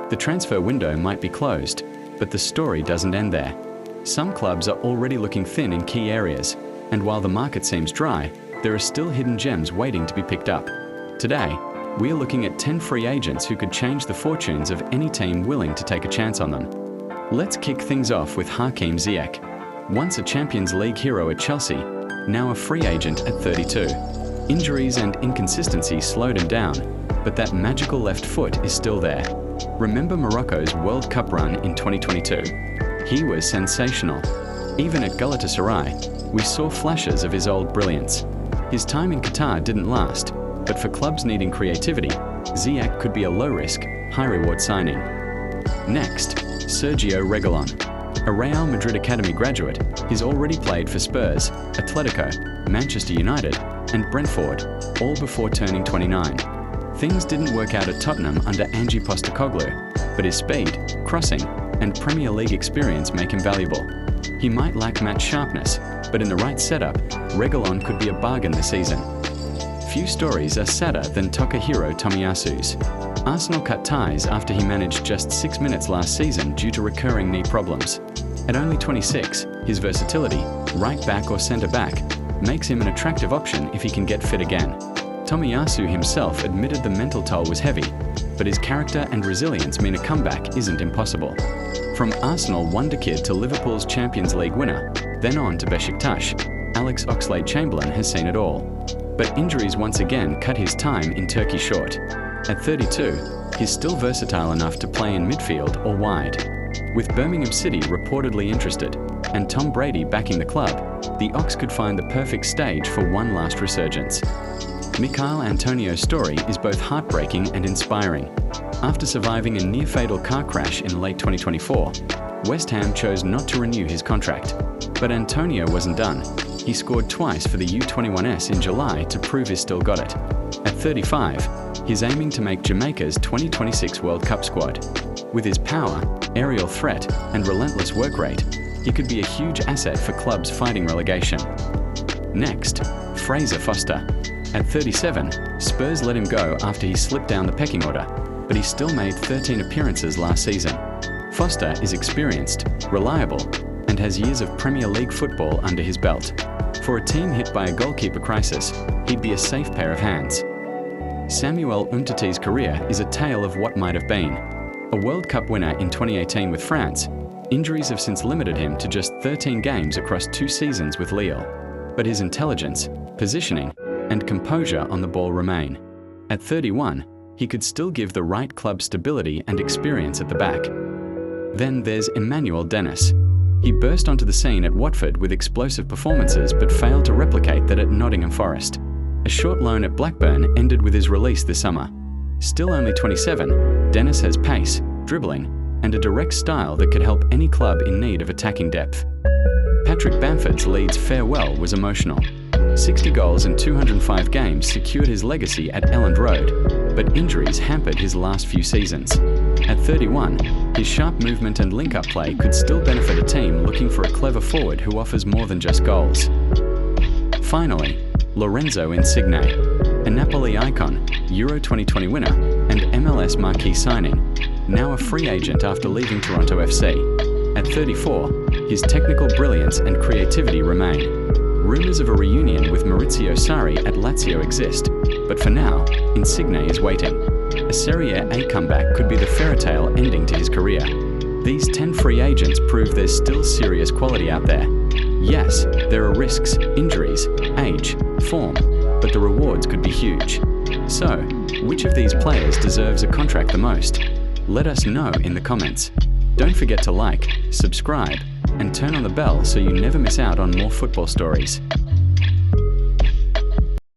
The transfer window might be closed, but the story doesn't end there. Some clubs are already looking thin in key areas, and while the market seems dry, there are still hidden gems waiting to be picked up. Today, we are looking at 10 free agents who could change the fortunes of any team willing to take a chance on them. Let's kick things off with Hakim Ziyech. Once a Champions League hero at Chelsea, now a free agent at 32. Injuries and inconsistency slowed him down, but that magical left foot is still there. Remember Morocco's World Cup run in 2022? He was sensational. Even at Galatasaray, we saw flashes of his old brilliance. His time in Qatar didn't last, but for clubs needing creativity, Ziyech could be a low-risk, high-reward signing. Next, Sergio Reguilón. A Real Madrid Academy graduate, he's already played for Spurs, Atletico, Manchester United, and Brentford, all before turning 29. Things didn't work out at Tottenham under Ange Postecoglou, but his speed, crossing, and Premier League experience make him valuable. He might lack match sharpness, but in the right setup, Reguilón could be a bargain this season. Few stories are sadder than Takehiro Tomiyasu's. Arsenal cut ties after he managed just 6 minutes last season due to recurring knee problems. At only 26, his versatility, right back or centre back, makes him an attractive option if he can get fit again. Tomiyasu himself admitted the mental toll was heavy, but his character and resilience mean a comeback isn't impossible. From Arsenal wonder kid to Liverpool's Champions League winner, then on to Besiktas, Oxlade-Chamberlain has seen it all. But injuries once again cut his time in Turkey short. At 32, he's still versatile enough to play in midfield or wide. With Birmingham City reportedly interested, and Tom Brady backing the club, the Ox could find the perfect stage for one last resurgence. Michail Antonio's story is both heartbreaking and inspiring. After surviving a near-fatal car crash in late 2024, West Ham chose not to renew his contract. But Antonio wasn't done. He scored twice for the U21s in July to prove he still got it. At 35, he's aiming to make Jamaica's 2026 World Cup squad. With his power, aerial threat, and relentless work rate, he could be a huge asset for clubs fighting relegation. Next, Fraser Forster. At 37, Spurs let him go after he slipped down the pecking order, but he still made 13 appearances last season. Forster is experienced, reliable, and has years of Premier League football under his belt. For a team hit by a goalkeeper crisis, he'd be a safe pair of hands. Samuel Umtiti's career is a tale of what might have been. A World Cup winner in 2018 with France, injuries have since limited him to just 13 games across 2 seasons with Lille. But his intelligence, positioning, and composure on the ball remain. At 31, he could still give the right club stability and experience at the back. Then there's Emmanuel Dennis. He burst onto the scene at Watford with explosive performances but failed to replicate that at Nottingham Forest. A short loan at Blackburn ended with his release this summer. Still only 27, Dennis has pace, dribbling, and a direct style that could help any club in need of attacking depth. Patrick Bamford's Leeds farewell was emotional. 60 goals in 205 games secured his legacy at Elland Road, but injuries hampered his last few seasons. At 31, his sharp movement and link-up play could still benefit a team looking for a clever forward who offers more than just goals. Finally, Lorenzo Insigne, a Napoli icon, Euro 2020 winner, and MLS marquee signing, now a free agent after leaving Toronto FC. At 34, his technical brilliance and creativity remain. Rumours of a reunion with Maurizio Sarri at Lazio exist, but for now, Insigne is waiting. A Serie A comeback could be the fairytale ending to his career. These 10 free agents prove there's still serious quality out there. Yes, there are risks, injuries, age, form, but the rewards could be huge. So, which of these players deserves a contract the most? Let us know in the comments. Don't forget to like, subscribe, and turn on the bell so you never miss out on more football stories.